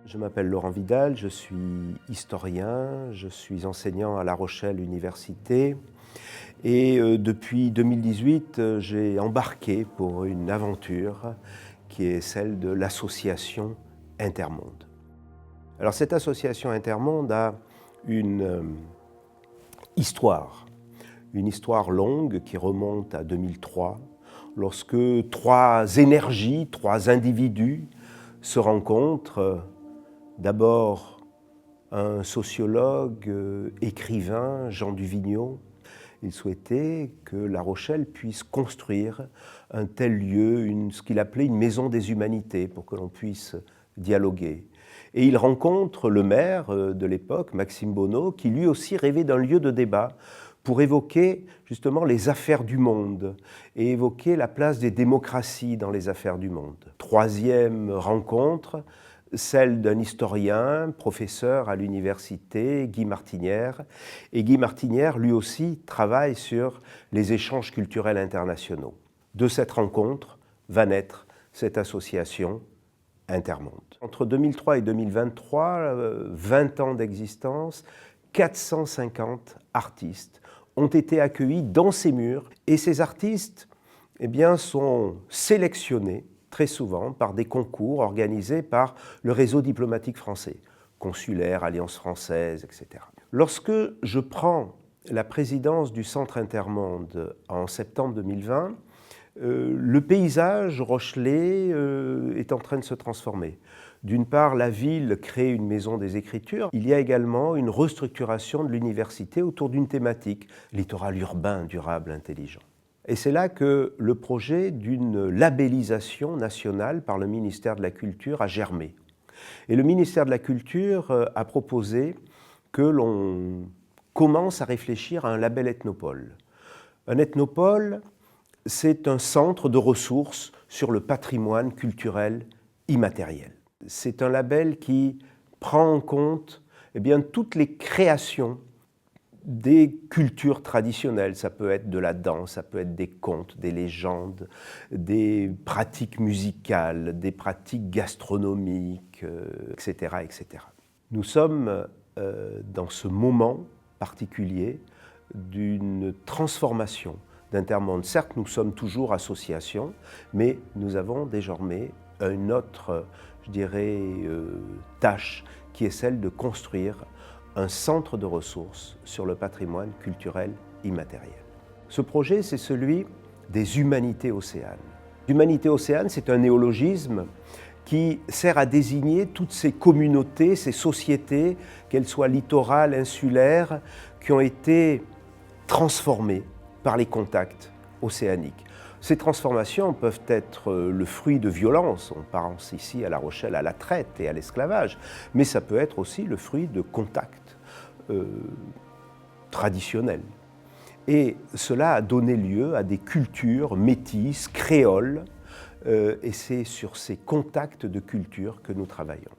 Je m'appelle Laurent Vidal, je suis historien, je suis enseignant à La Rochelle Université et depuis 2018, j'ai embarqué pour une aventure qui est celle de l'association Intermonde. Alors cette association Intermonde a une histoire longue qui remonte à 2003, lorsque trois énergies, trois individus se rencontrent. D'abord, un sociologue, écrivain, Jean Duvigneau, il souhaitait que La Rochelle puisse construire un tel lieu, ce qu'il appelait une maison des humanités, pour que l'on puisse dialoguer. Et il rencontre le maire de l'époque, Maxime Bonneau, qui lui aussi rêvait d'un lieu de débat pour évoquer justement les affaires du monde et évoquer la place des démocraties dans les affaires du monde. Troisième rencontre, celle d'un historien, professeur à l'université, Guy Martinière. Et Guy Martinière, lui aussi, travaille sur les échanges culturels internationaux. De cette rencontre va naître cette association Intermonde. Entre 2003 et 2023, 20 ans d'existence, 450 artistes ont été accueillis dans ces murs. Et ces artistes sont sélectionnés très souvent par des concours organisés par le réseau diplomatique français, consulaire, Alliance française, etc. Lorsque je prends la présidence du Centre Intermonde en septembre 2020, le paysage rochelais est en train de se transformer. D'une part, la ville crée une maison des écritures. Il y a également une restructuration de l'université autour d'une thématique, littoral urbain, durable, intelligent. Et c'est là que le projet d'une labellisation nationale par le ministère de la Culture a germé. Et le ministère de la Culture a proposé que l'on commence à réfléchir à un label ethnopole. Un ethnopole, c'est un centre de ressources sur le patrimoine culturel immatériel. C'est un label qui prend en compte toutes les créations des cultures traditionnelles. Ça peut être de la danse, ça peut être des contes, des légendes, des pratiques musicales, des pratiques gastronomiques, etc., etc. Nous sommes dans ce moment particulier d'une transformation d'Intermonde. Certes, nous sommes toujours association, mais nous avons désormais une autre, tâche qui est celle de construire un centre de ressources sur le patrimoine culturel immatériel. Ce projet, c'est celui des humanités océanes. L'humanité océane, c'est un néologisme qui sert à désigner toutes ces communautés, ces sociétés, qu'elles soient littorales, insulaires, qui ont été transformées par les contacts océaniques. Ces transformations peuvent être le fruit de violences, on pense ici à La Rochelle, à la traite et à l'esclavage, mais ça peut être aussi le fruit de contacts traditionnels. Et cela a donné lieu à des cultures métisses, créoles, et c'est sur ces contacts de culture que nous travaillons.